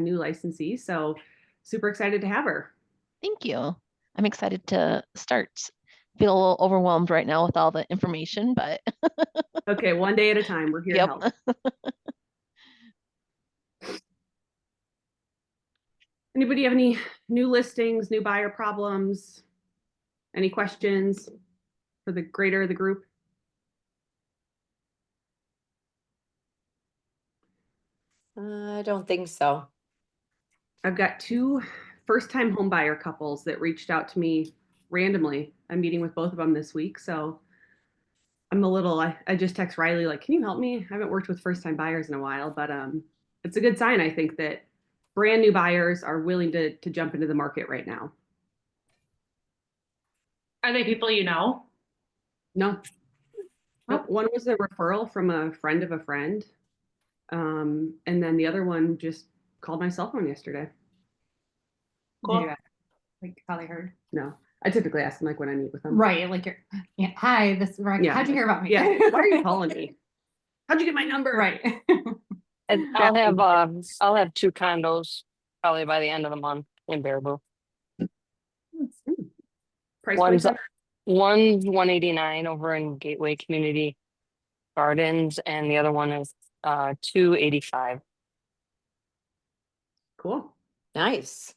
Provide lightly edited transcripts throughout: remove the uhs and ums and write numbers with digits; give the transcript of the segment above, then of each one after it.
new licensee. So super excited to have her. Thank you. I'm excited to start. Feel a little overwhelmed right now with all the information, but Okay, one day at a time. We're here to yep. help. Anybody have any new listings, new buyer problems? Any questions for the greater of the group? I don't think so. I've got two first-time home buyer couples that reached out to me randomly. I'm meeting with both of them this week, so I'm I just text Riley like, can you help me? I haven't worked with first-time buyers in a while, but it's a good sign, I think, that brand new buyers are willing to jump into the market right now. Are they people you know? No. Oh. One was a referral from a friend of a friend. And then the other one just called my cell phone yesterday. Cool. Yeah, like how they heard. No, I typically ask them like when I meet with them. Right, like you're, yeah, hi, this is Raegen. Yeah. How'd you hear about me? Yeah. Why are you calling me? How'd you get my number? Right. And I'll have two condos probably by the end of the month in Baraboo. Price One's point? 189 over in Gateway Community Gardens, and the other one is 285. Cool. Nice.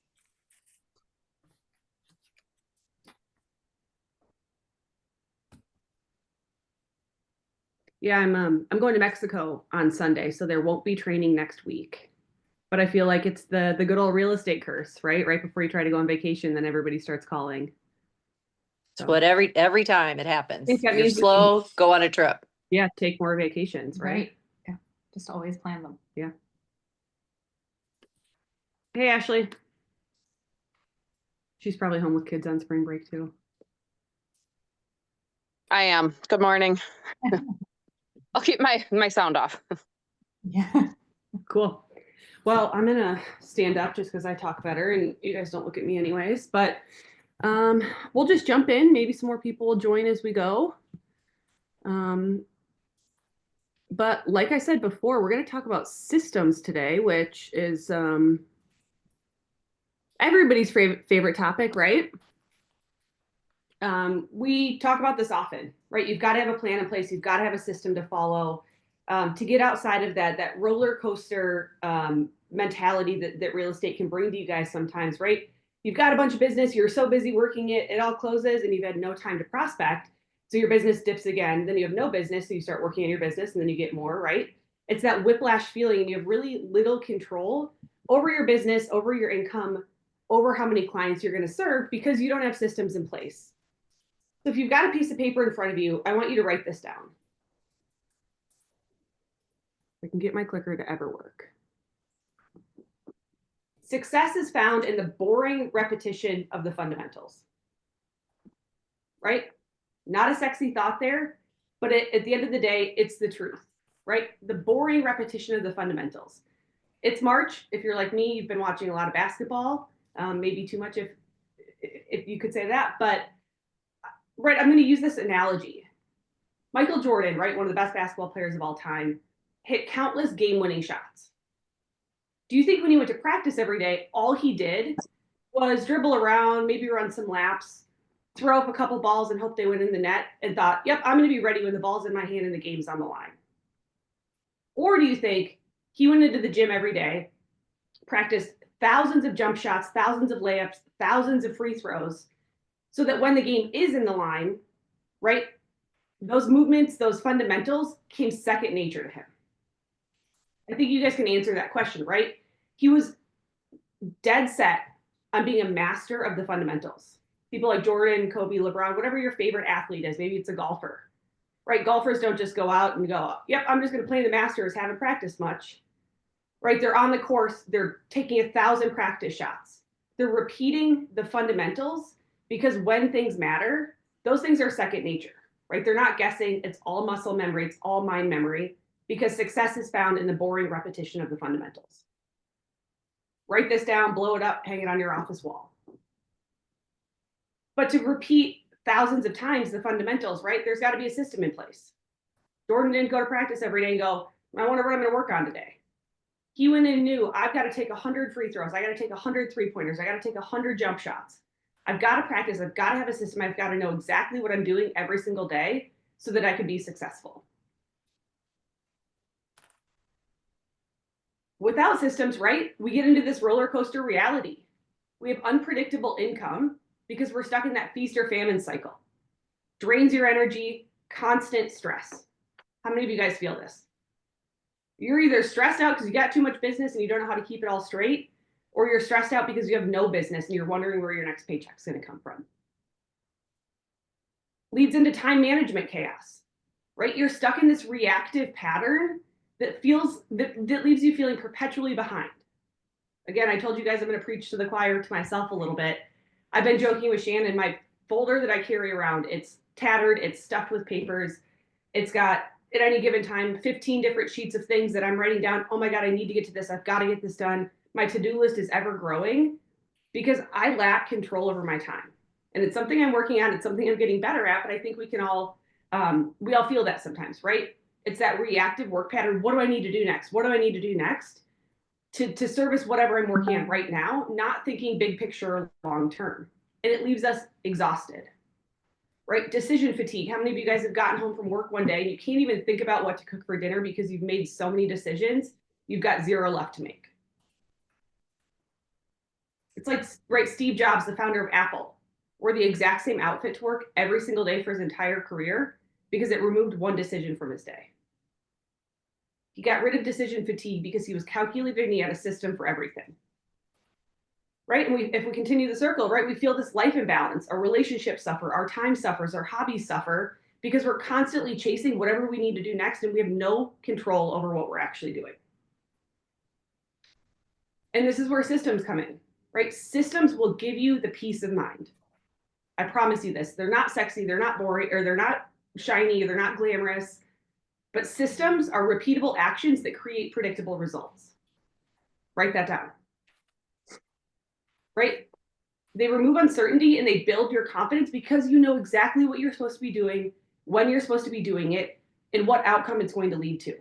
Yeah, I'm going to Mexico on Sunday, so there won't be training next week. But I feel like it's the good old real estate curse, right? Right before you try to go on vacation, then everybody starts calling. It's what every time it happens. think that You're means we slow, go on a trip. Yeah, take more vacations, right? Yeah, just always plan them. Yeah. Hey, Ashley. She's probably home with kids on spring break too. I am. Good morning. I'll keep my sound off. Yeah. Cool. Well, I'm gonna stand up just because I talk better and you guys don't look at me anyways, but we'll just jump in. Maybe some more people will join as we go. But like I said before, we're going to talk about systems today, which is everybody's favorite topic, right? We talk about this often, right? You've got to have a plan in place. You've got to have a system to follow to get outside of that roller coaster mentality that real estate can bring to you guys sometimes, right? You've got a bunch of business. You're so busy working it, it all closes and you've had no time to prospect. So your business dips again. Then you have no business. So you start working on your business and then you get more, right? It's that whiplash feeling and you have really little control over your business, over your income, over how many clients you're going to serve because you don't have systems in place. So if you've got a piece of paper in front of you, I want you to write this down. If I can get my clicker to ever work. Success is found in the boring repetition of the fundamentals. Right? Not a sexy thought there, but at the end of the day, it's the truth, right? The boring repetition of the fundamentals. It's March. If you're like me, you've been watching a lot of basketball, maybe too much if you could say that, but right, I'm going to use this analogy. Michael Jordan, right, one of the best basketball players of all time, hit countless game-winning shots. Do you think when he went to practice every day, all he did was dribble around, maybe run some laps, throw up a couple balls and hope they went in the net and thought, yep, I'm going to be ready when the ball's in my hand and the game's on the line? Or do you think he went into the gym every day, practiced thousands of jump shots, thousands of layups, thousands of free throws, so that when the game is in the line, right, those movements, those fundamentals came second nature to him? I think you guys can answer that question, right? He was dead set on being a master of the fundamentals. People like Jordan, Kobe, LeBron, whatever your favorite athlete is, maybe it's a golfer, right? Golfers don't just go out and go, yep, I'm just going to play the Masters, haven't practiced much, right? They're on the course. They're taking 1,000 practice shots. They're repeating the fundamentals because when things matter, those things are second nature, right? They're not guessing. It's all muscle memory. It's all mind memory because success is found in the boring repetition of the fundamentals. Write this down, blow it up, hang it on your office wall. But to repeat thousands of times the fundamentals, right? There's got to be a system in place. Jordan didn't go to practice every day and go, I wonder what I'm going to work on today. He went in and knew, I've got to take 100 free throws. I got to take 100 3-pointers. I got to take 100 jump shots. I've got to practice. I've got to have a system. I've got to know exactly what I'm doing every single day so that I can be successful. Without systems, right, we get into this roller coaster reality. We have unpredictable income because we're stuck in that feast or famine cycle. Drains your energy, constant stress. How many of you guys feel this? You're either stressed out because you got too much business and you don't know how to keep it all straight, or you're stressed out because you have no business and you're wondering where your next paycheck's going to come from. Leads into time management chaos, right? You're stuck in this reactive pattern that leaves you feeling perpetually behind. Again, I told you guys I'm going to preach to the choir to myself a little bit. I've been joking with Shannon, my folder that I carry around, it's tattered, it's stuffed with papers. It's got, at any given time, 15 different sheets of things that I'm writing down. Oh my God, I need to get to this. I've got to get this done. My to-do list is ever growing because I lack control over my time. And it's something I'm working on. It's something I'm getting better at, but I think we all feel that sometimes, right? It's that reactive work pattern. What do I need to do next? What do I need to do next to service whatever I'm working on right now, not thinking big picture long term. And it leaves us exhausted, right? Decision fatigue. How many of you guys have gotten home from work one day and you can't even think about what to cook for dinner because you've made so many decisions, you've got 0 left to make. It's like, right, Steve Jobs, the founder of Apple, wore the exact same outfit to work every single day for his entire career because it removed one decision from his day. He got rid of decision fatigue because he was calculating and he had a system for everything. Right? And if we continue the circle, right, we feel this life imbalance. Our relationships suffer, our time suffers, our hobbies suffer because we're constantly chasing whatever we need to do next and we have no control over what we're actually doing. And this is where systems come in, right? Systems will give you the peace of mind. I promise you this. They're not sexy, they're not boring, or they're not shiny, they're not glamorous. But systems are repeatable actions that create predictable results. Write that down. Right? They remove uncertainty and they build your confidence because you know exactly what you're supposed to be doing, when you're supposed to be doing it, and what outcome it's going to lead to.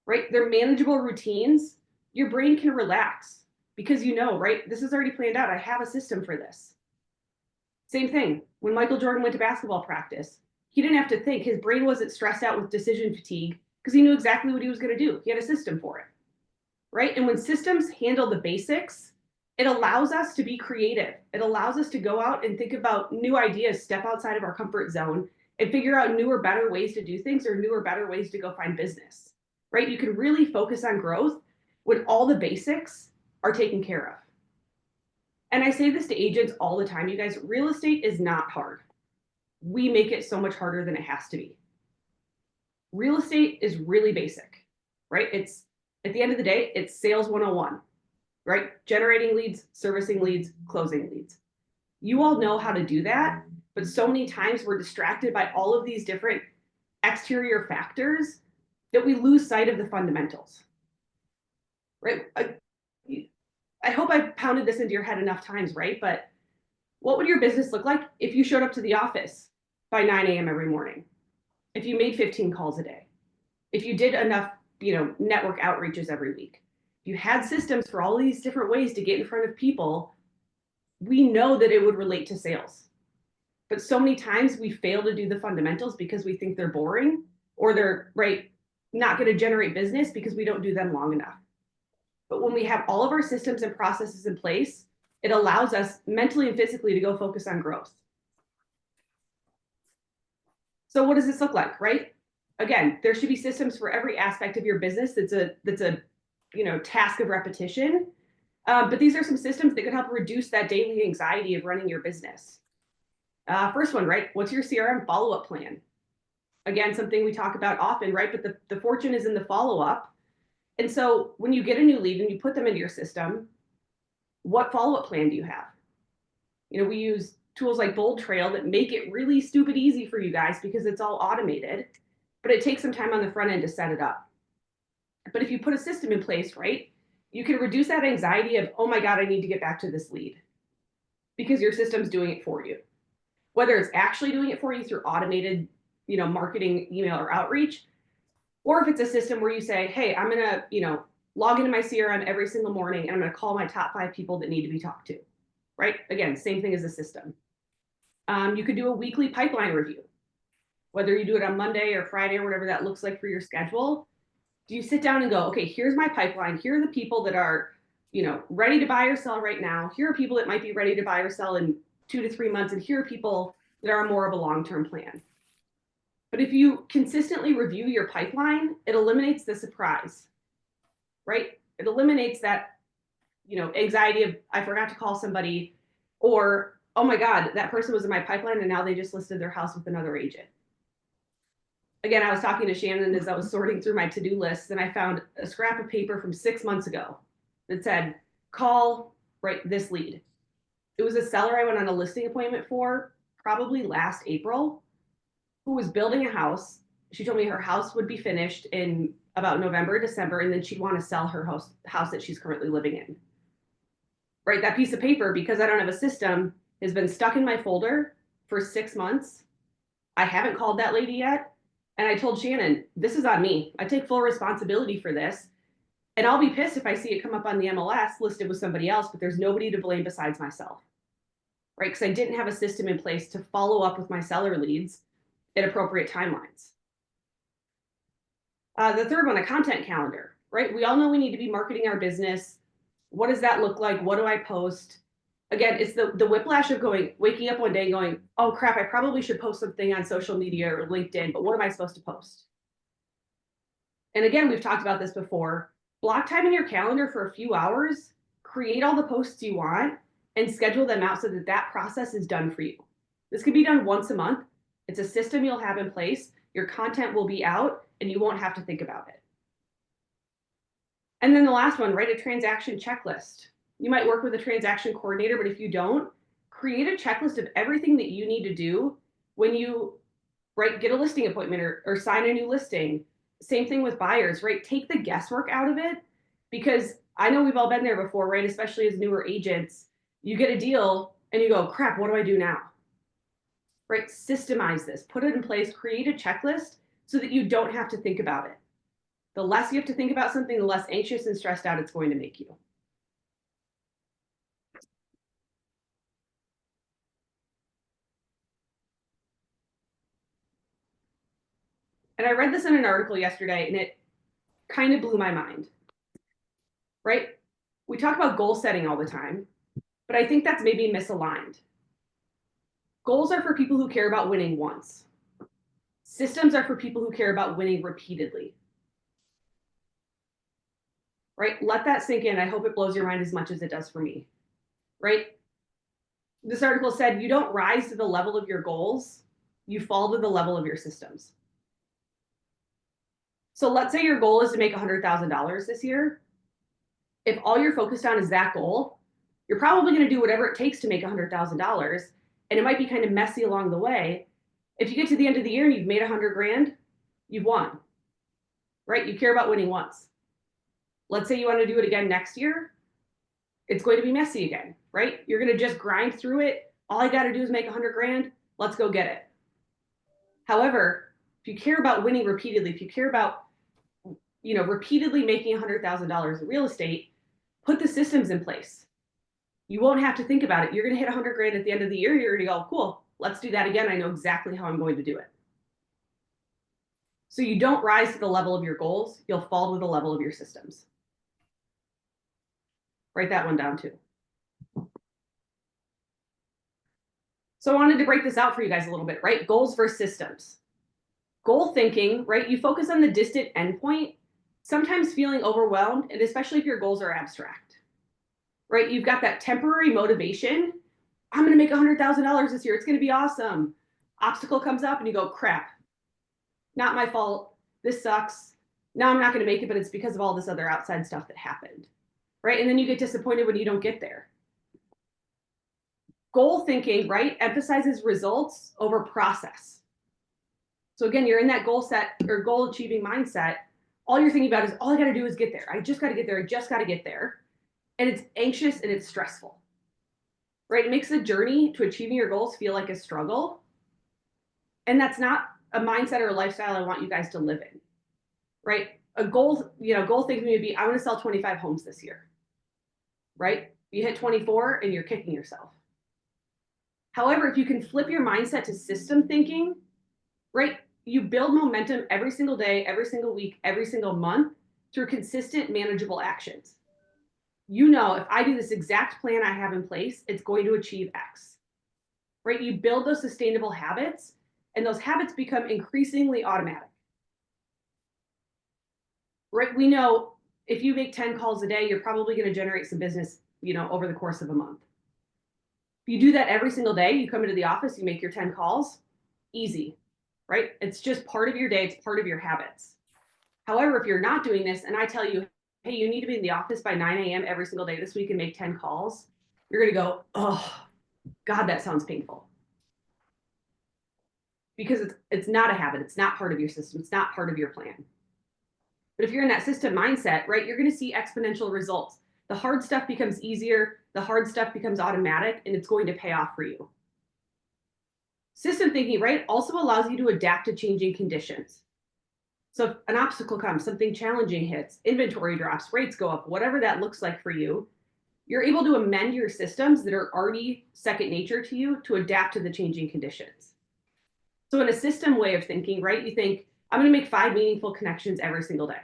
Right? They're manageable routines. Your brain can relax because you know, right? This is already planned out. I have a system for this. Same thing. When Michael Jordan went to basketball practice, he didn't have to think. His brain wasn't stressed out with decision fatigue because he knew exactly what he was going to do. He had a system for it, right? And when systems handle the basics, it allows us to be creative. It allows us to go out and think about new ideas, step outside of our comfort zone, and figure out newer, better ways to do things or newer, better ways to go find business, right? You can really focus on growth when all the basics are taken care of. And I say this to agents all the time, you guys, real estate is not hard. We make it so much harder than it has to be. Real estate is really basic, right? It's, at the end of the day, it's sales 101, right? Generating leads, servicing leads, closing leads. You all know how to do that, but so many times we're distracted by all of these different exterior factors that we lose sight of the fundamentals, right? I hope I've pounded this into your head enough times, right? But what would your business look like if you showed up to the office by 9 a.m. every morning? If you made 15 calls a day? If you did enough, network outreaches every week? If you had systems for all these different ways to get in front of people, we know that it would relate to sales. But so many times we fail to do the fundamentals because we think they're boring or they're, right, not going to generate business because we don't do them long enough. But when we have all of our systems and processes in place, it allows us mentally and physically to go focus on growth. So what does this look like, right? Again, there should be systems for every aspect of your business that's a task of repetition. But these are some systems that could help reduce that daily anxiety of running your business. First one, right? What's your CRM follow-up plan? Again, something we talk about often, right? But the fortune is in the follow-up. And so when you get a new lead and you put them into your system, what follow-up plan do you have? We use tools like Bold Trail that make it really stupid easy for you guys because it's all automated, but it takes some time on the front end to set it up. But if you put a system in place, right, you can reduce that anxiety of, oh my God, I need to get back to this lead because your system's doing it for you. Whether it's actually doing it for you through automated, marketing, email, or outreach, or if it's a system where you say, hey, I'm going to, log into my CRM every single morning, and I'm going to call my top 5 people that need to be talked to, right? Again, same thing as a system. You could do a weekly pipeline review, whether you do it on Monday or Friday or whatever that looks like for your schedule. Do you sit down and go, okay, here's my pipeline. Here are the people that are, ready to buy or sell right now. Here are people that might be ready to buy or sell in 2 to 3 months. And here are people that are more of a long-term plan. But if you consistently review your pipeline, it eliminates the surprise, right? It eliminates that, anxiety of, I forgot to call somebody, or, oh my God, that person was in my pipeline and now they just listed their house with another agent. Again, I was talking to Shannon as I was sorting through my to-do list, and I found a scrap of paper from 6 months ago that said, call, this lead. It was a seller I went on a listing appointment for probably last April, who was building a house. She told me her house would be finished in about November, December, and then she'd want to sell her house that she's currently living in. Right, that piece of paper, because I don't have a system, has been stuck in my folder for 6 months. I haven't called that lady yet. And I told Shannon, this is on me. I take full responsibility for this. And I'll be pissed if I see it come up on the MLS listed with somebody else, but there's nobody to blame besides myself. Right, because I didn't have a system in place to follow up with my seller leads at appropriate timelines. The third one, a content calendar, right? We all know we need to be marketing our business. What does that look like? What do I post? Again, it's the whiplash of waking up one day and going, oh crap, I probably should post something on social media or LinkedIn, but what am I supposed to post? And again, we've talked about this before. Block time in your calendar for a few hours, create all the posts you want, and schedule them out so that that process is done for you. This can be done once a month. It's a system you'll have in place. Your content will be out and you won't have to think about it. And then the last one, write a transaction checklist. You might work with a transaction coordinator, but if you don't, create a checklist of everything that you need to do when you get a listing appointment or sign a new listing. Same thing with buyers, right? Take the guesswork out of it, because I know we've all been there before, right? Especially as newer agents, you get a deal and you go, crap, what do I do now? Right? Systemize this, put it in place, create a checklist so that you don't have to think about it. The less you have to think about something, the less anxious and stressed out it's going to make you. And I read this in an article yesterday and it kind of blew my mind, right? We talk about goal setting all the time, but I think that's maybe misaligned. Goals are for people who care about winning once. Systems are for people who care about winning repeatedly. Right? Let that sink in. I hope it blows your mind as much as it does for me. Right? This article said, you don't rise to the level of your goals, you fall to the level of your systems. So let's say your goal is to make $100,000 this year. If all you're focused on is that goal, you're probably going to do whatever it takes to make $100,000. And it might be kind of messy along the way. If you get to the end of the year and you've made 100 grand, you've won, right? You care about winning once. Let's say you want to do it again next year. It's going to be messy again, right? You're going to just grind through it. All I got to do is make 100 grand. Let's go get it. However, if you care about winning repeatedly, if you care about, repeatedly making $100,000 in real estate, put the systems in place. You won't have to think about it. You're going to hit 100 grand at the end of the year. You're going to go, cool, let's do that again. I know exactly how I'm going to do it. So you don't rise to the level of your goals. You'll fall to the level of your systems. Write that one down too. So I wanted to break this out for you guys a little bit, right? Goals versus systems. Goal thinking, right? You focus on the distant endpoint, sometimes feeling overwhelmed, and especially if your goals are abstract, right? You've got that temporary motivation. I'm going to make $100,000 this year. It's going to be awesome. Obstacle comes up and you go, crap, not my fault. This sucks. Now I'm not going to make it, but it's because of all this other outside stuff that happened, right? And then you get disappointed when you don't get there. Goal thinking, right, emphasizes results over process. So again, you're in that goal set or goal achieving mindset. All you're thinking about is all I got to do is get there. I just got to get there. I just got to get there. And it's anxious and it's stressful, right? It makes the journey to achieving your goals feel like a struggle. And that's not a mindset or a lifestyle I want you guys to live in, right? a goal, goal thinking would be, I want to sell 25 homes this year, right? You hit 24 and you're kicking yourself. However, if you can flip your mindset to system thinking, right? You build momentum every single day, every single week, every single month through consistent, manageable actions. If I do this exact plan I have in place, it's going to achieve X, right? You build those sustainable habits, and those habits become increasingly automatic, right? We know if you make 10 calls a day, you're probably going to generate some business, over the course of a month. If you do that every single day, you come into the office, you make your 10 calls, easy, right? It's just part of your day. It's part of your habits. However, if you're not doing this and I tell you, hey, you need to be in the office by 9 a.m. every single day this week and make 10 calls, you're going to go, oh, God, that sounds painful. Because it's not a habit. It's not part of your system. It's not part of your plan. But if you're in that system mindset, right, you're going to see exponential results. The hard stuff becomes easier. The hard stuff becomes automatic, and it's going to pay off for you. System thinking, right, also allows you to adapt to changing conditions. So if an obstacle comes, something challenging hits, inventory drops, rates go up, whatever that looks like for you, you're able to amend your systems that are already second nature to you to adapt to the changing conditions. So in a system way of thinking, right, you think, I'm going to make 5 meaningful connections every single day.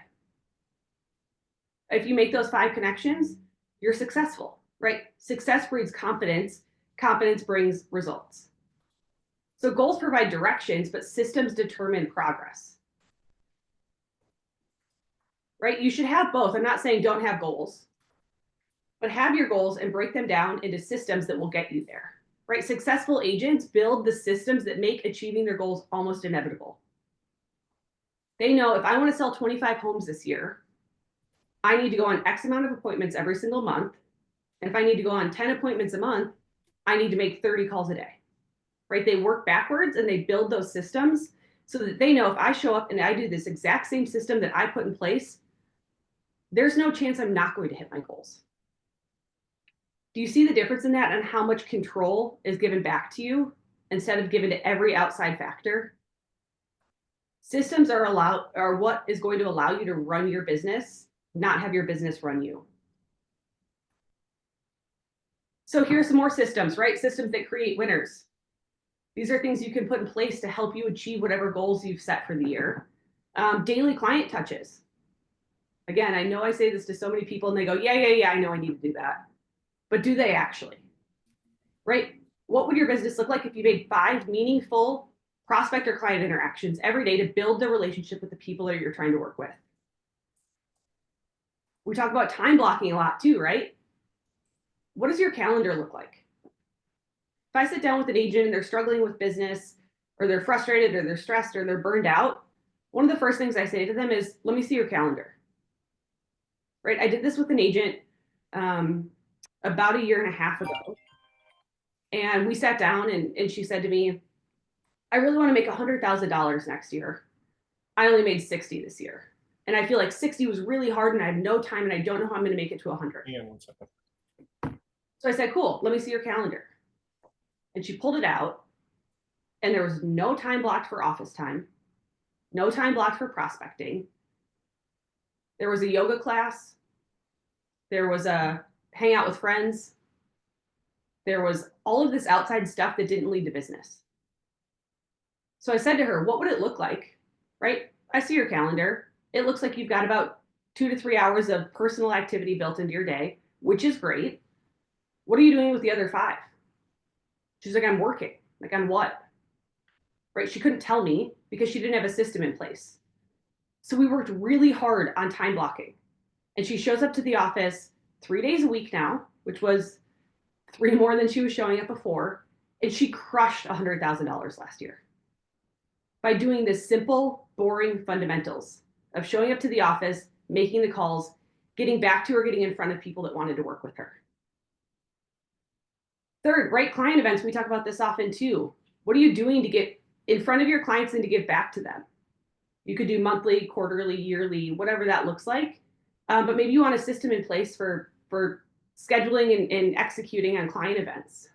If you make those 5 connections, you're successful, right? Success breeds confidence. Confidence brings results. So goals provide directions, but systems determine progress. Right? You should have both. I'm not saying don't have goals, but have your goals and break them down into systems that will get you there. Right? Successful agents build the systems that make achieving their goals almost inevitable. They know if I want to sell 25 homes this year, I need to go on X amount of appointments every single month. And if I need to go on 10 appointments a month, I need to make 30 calls a day. Right? They work backwards and they build those systems so that they know if I show up and I do this exact same system that I put in place, there's no chance I'm not going to hit my goals. Do you see the difference in that and how much control is given back to you instead of given to every outside factor? Systems are what is going to allow you to run your business, not have your business run you. So here's some more systems, right? Systems that create winners. These are things you can put in place to help you achieve whatever goals you've set for the year. Daily client touches. Again, I know I say this to so many people and they go, yeah, I know I need to do that. But do they actually? Right? What would your business look like if you made 5 meaningful prospect or client interactions every day to build the relationship with the people that you're trying to work with? We talk about time blocking a lot too, right? What does your calendar look like? If I sit down with an agent and they're struggling with business, or they're frustrated, or they're stressed, or they're burned out, one of the first things I say to them is, let me see your calendar. Right? I did this with an agent about 1.5 years ago. And we sat down and she said to me, I really want to make $100,000 next year. I only made 60 this year. And I feel like 60 was really hard and I have no time and I don't know how I'm going to make it to 100. Hang on 1 second. So I said, cool, let me see your calendar. And she pulled it out and there was no time blocked for office time, no time blocked for prospecting. There was a yoga class. There was a hangout with friends. There was all of this outside stuff that didn't lead to business. So I said to her, what would it look like, right? I see your calendar. It looks like you've got about 2 to 3 hours of personal activity built into your day, which is great. What are you doing with the other 5? She's like, I'm working. Like, on what? Right? She couldn't tell me because she didn't have a system in place. So we worked really hard on time blocking. And she shows up to the office 3 days a week now, which was 3 more than she was showing up before. And she crushed $100,000 last year by doing the simple, boring fundamentals of showing up to the office, making the calls, getting back to her, getting in front of people that wanted to work with her. Third, right, client events. We talk about this often too. What are you doing to get in front of your clients and to give back to them? You could do monthly, quarterly, yearly, whatever that looks like. But maybe you want a system in place for scheduling and executing on client events.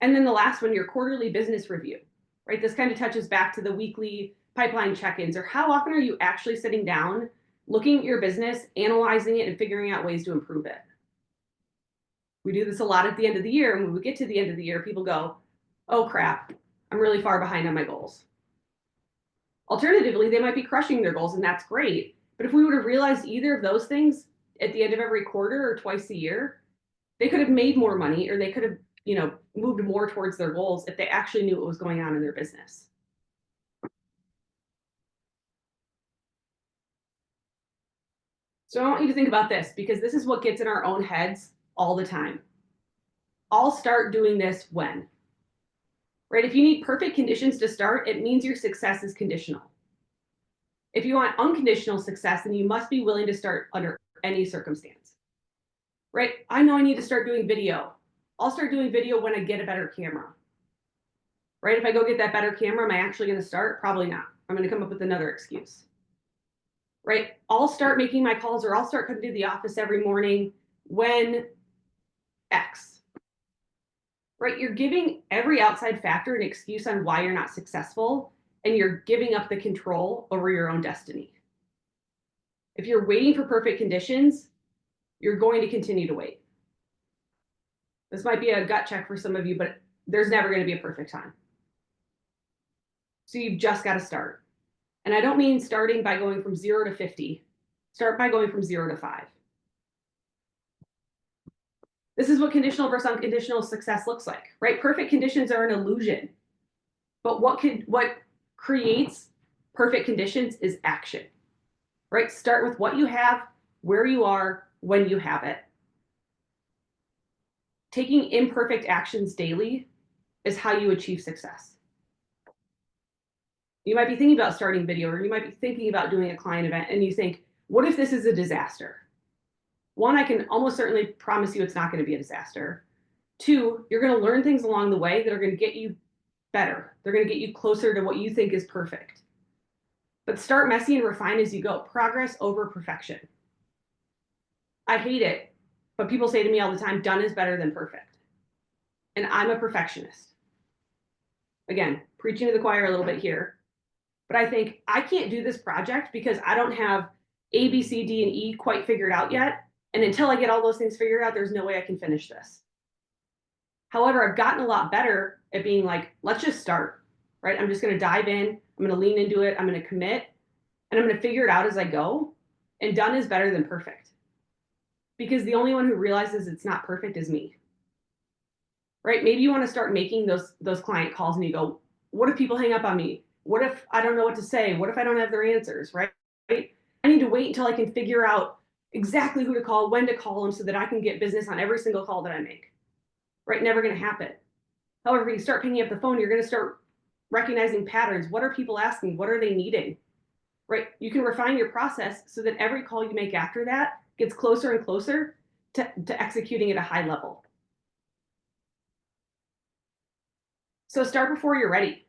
And then the last one, your quarterly business review, right? This kind of touches back to the weekly pipeline check-ins, or how often are you actually sitting down, looking at your business, analyzing it, and figuring out ways to improve it? We do this a lot at the end of the year, and when we get to the end of the year, people go, oh crap, I'm really far behind on my goals. Alternatively, they might be crushing their goals, and that's great. But if we would have realized either of those things at the end of every quarter or twice a year, they could have made more money, or they could have, moved more towards their goals if they actually knew what was going on in their business. So I want you to think about this, because this is what gets in our own heads all the time. I'll start doing this when, right? If you need perfect conditions to start, it means your success is conditional. If you want unconditional success, then you must be willing to start under any circumstance, right? I know I need to start doing video. I'll start doing video when I get a better camera, right? If I go get that better camera, am I actually going to start? Probably not. I'm going to come up with another excuse, right? I'll start making my calls, or I'll start coming to the office every morning when X, right? You're giving every outside factor an excuse on why you're not successful, and you're giving up the control over your own destiny. If you're waiting for perfect conditions, you're going to continue to wait. This might be a gut check for some of you, but there's never going to be a perfect time. So you've just got to start. And I don't mean starting by going from 0 to 50. Start by going from 0 to 5. This is what conditional versus unconditional success looks like, right? Perfect conditions are an illusion. But what creates perfect conditions is action, right? Start with what you have, where you are, when you have it. Taking imperfect actions daily is how you achieve success. You might be thinking about starting video, or you might be thinking about doing a client event, and you think, what if this is a disaster? One, I can almost certainly promise you it's not going to be a disaster. Two, you're going to learn things along the way that are going to get you better. They're going to get you closer to what you think is perfect. But start messy and refine as you go. Progress over perfection. I hate it, but people say to me all the time, done is better than perfect. And I'm a perfectionist. Again, preaching to the choir a little bit here. But I think I can't do this project because I don't have A, B, C, D, and E quite figured out yet. And until I get all those things figured out, there's no way I can finish this. However, I've gotten a lot better at being like, let's just start, right? I'm just going to dive in. I'm going to lean into it. I'm going to commit, and I'm going to figure it out as I go. And done is better than perfect. Because the only one who realizes it's not perfect is me, right? Maybe you want to start making those client calls, and you go, what if people hang up on me? What if I don't know what to say? What if I don't have their answers, right? I need to wait until I can figure out exactly who to call, when to call them, so that I can get business on every single call that I make, right? Never going to happen. However, you start picking up the phone, you're going to start recognizing patterns. What are people asking? What are they needing, right? You can refine your process so that every call you make after that gets closer and closer to executing at a high level. So start before you're ready,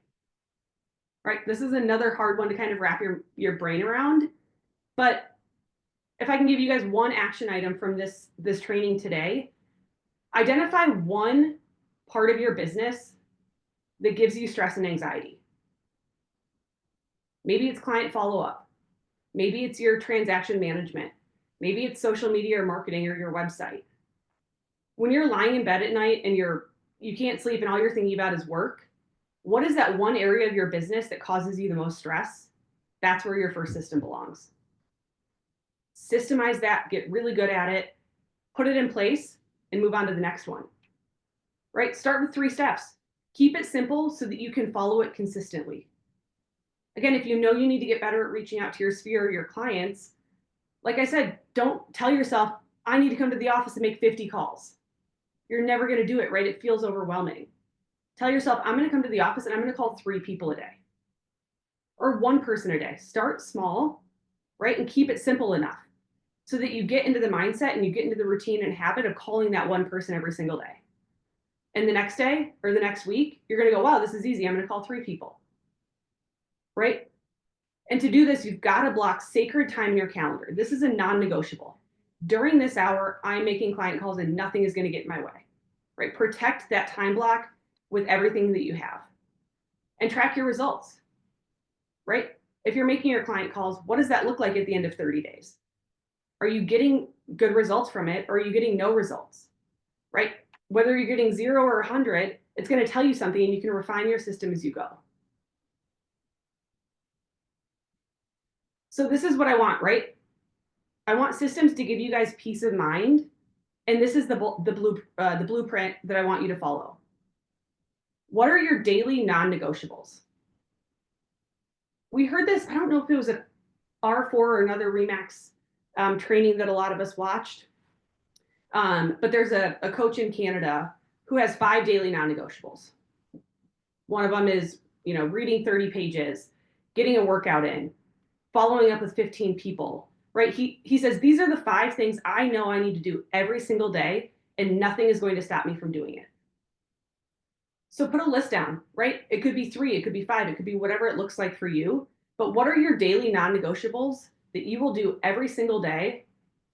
right? This is another hard one to kind of wrap your brain around. But if I can give you guys one action item from this training today, identify one part of your business that gives you stress and anxiety. Maybe it's client follow-up. Maybe it's your transaction management. Maybe it's social media or marketing or your website. When you're lying in bed at night and you can't sleep and all you're thinking about is work, what is that one area of your business that causes you the most stress? That's where your first system belongs. Systemize that, get really good at it, put it in place, and move on to the next one, right? Start with 3 steps. Keep it simple so that you can follow it consistently. Again, if you know you need to get better at reaching out to your sphere or your clients, like I said, don't tell yourself, I need to come to the office and make 50 calls. You're never going to do it, right? It feels overwhelming. Tell yourself, I'm going to come to the office and I'm going to call 3 people a day or 1 person a day. Start small, right? And keep it simple enough so that you get into the mindset and you get into the routine and habit of calling that 1 person every single day. And the next day or the next week, you're going to go, wow, this is easy. I'm going to call 3 people, right? And to do this, you've got to block sacred time in your calendar. This is a non-negotiable. During this hour, I'm making client calls and nothing is going to get in my way, right? Protect that time block with everything that you have and track your results, right? If you're making your client calls, what does that look like at the end of 30 days? Are you getting good results from it, or are you getting no results, right? Whether you're getting 0 or 100, it's going to tell you something, and you can refine your system as you go. So this is what I want, right? I want systems to give you guys peace of mind, and this is the blueprint that I want you to follow. What are your daily non-negotiables? We heard this, I don't know if it was an R4 or another Remax training that a lot of us watched, but there's a coach in Canada who has 5 daily non-negotiables. One of them is, reading 30 pages, getting a workout in, following up with 15 people, right? He says, these are the 5 things I know I need to do every single day, and nothing is going to stop me from doing it. So put a list down, right? It could be 3, it could be 5, it could be whatever it looks like for you. But what are your daily non-negotiables that you will do every single day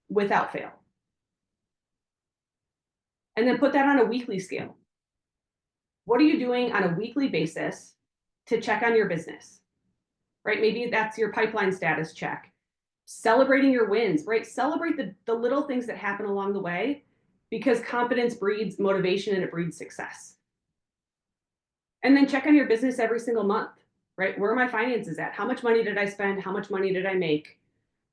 without fail? And then put that on a weekly scale. What are you doing on a weekly basis to check on your business, right? Maybe that's your pipeline status check. Celebrating your wins, right? Celebrate the little things that happen along the way, because confidence breeds motivation and it breeds success. And then check on your business every single month, right? Where are my finances at? How much money did I spend? How much money did I make?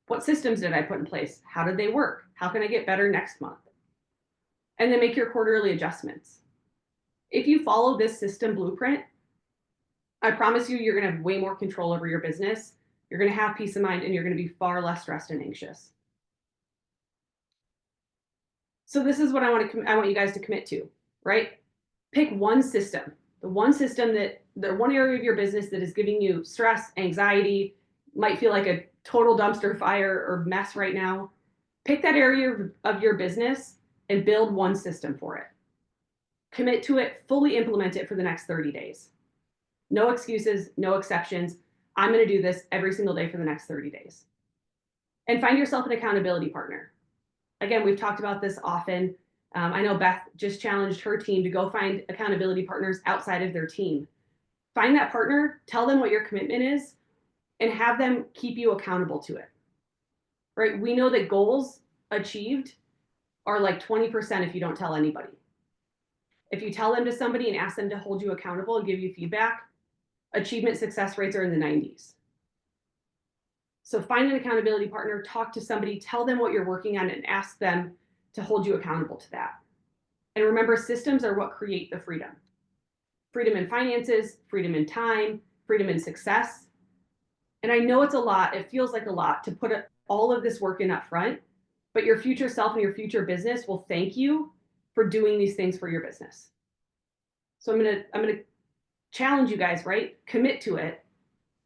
What systems did I put in place? How did they work? How can I get better next month? And then make your quarterly adjustments. If you follow this system blueprint, I promise you, you're going to have way more control over your business. You're going to have peace of mind, and you're going to be far less stressed and anxious. So this is what I want you guys to commit to, right? Pick one system, the one area of your business that is giving you stress, anxiety, might feel like a total dumpster fire or mess right now. Pick that area of your business and build one system for it. Commit to it, fully implement it for the next 30 days. No excuses, no exceptions. I'm going to do this every single day for the next 30 days. And find yourself an accountability partner. Again, we've talked about this often. I know Beth just challenged her team to go find accountability partners outside of their team. Find that partner, tell them what your commitment is, and have them keep you accountable to it. Right? We know that goals achieved are like 20% if you don't tell anybody. If you tell them to somebody and ask them to hold you accountable and give you feedback, achievement success rates are in the 90s. So find an accountability partner, talk to somebody, tell them what you're working on, and ask them to hold you accountable to that. And remember, systems are what create the freedom. Freedom in finances, freedom in time, freedom in success. And I know it's a lot, it feels like a lot to put all of this work in up front, but your future self and your future business will thank you for doing these things for your business. So I'm gonna challenge you guys, right? Commit to it,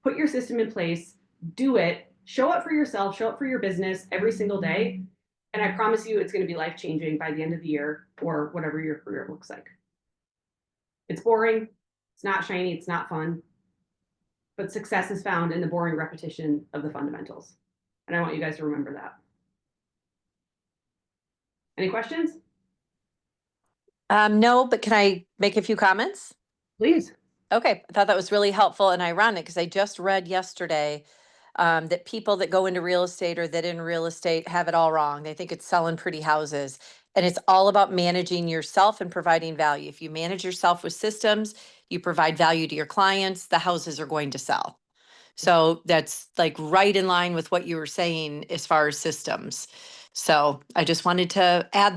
put your system in place, do it, show up for yourself, show up for your business every single day. And I promise you it's going to be life-changing by the end of the year, or whatever your career looks like. It's boring, it's not shiny, it's not fun, but success is found in the boring repetition of the fundamentals. And I want you guys to remember that. Any questions? No, but can I make a few comments? Please. Okay, I thought that was really helpful and ironic because I just read yesterday that people that go into real estate or that in real estate have it all wrong. They think it's selling pretty houses. And it's all about managing yourself and providing value. If you manage yourself with systems, you provide value to your clients, the houses are going to sell. So that's like right in line with what you were saying as far as systems. So I just wanted to add that.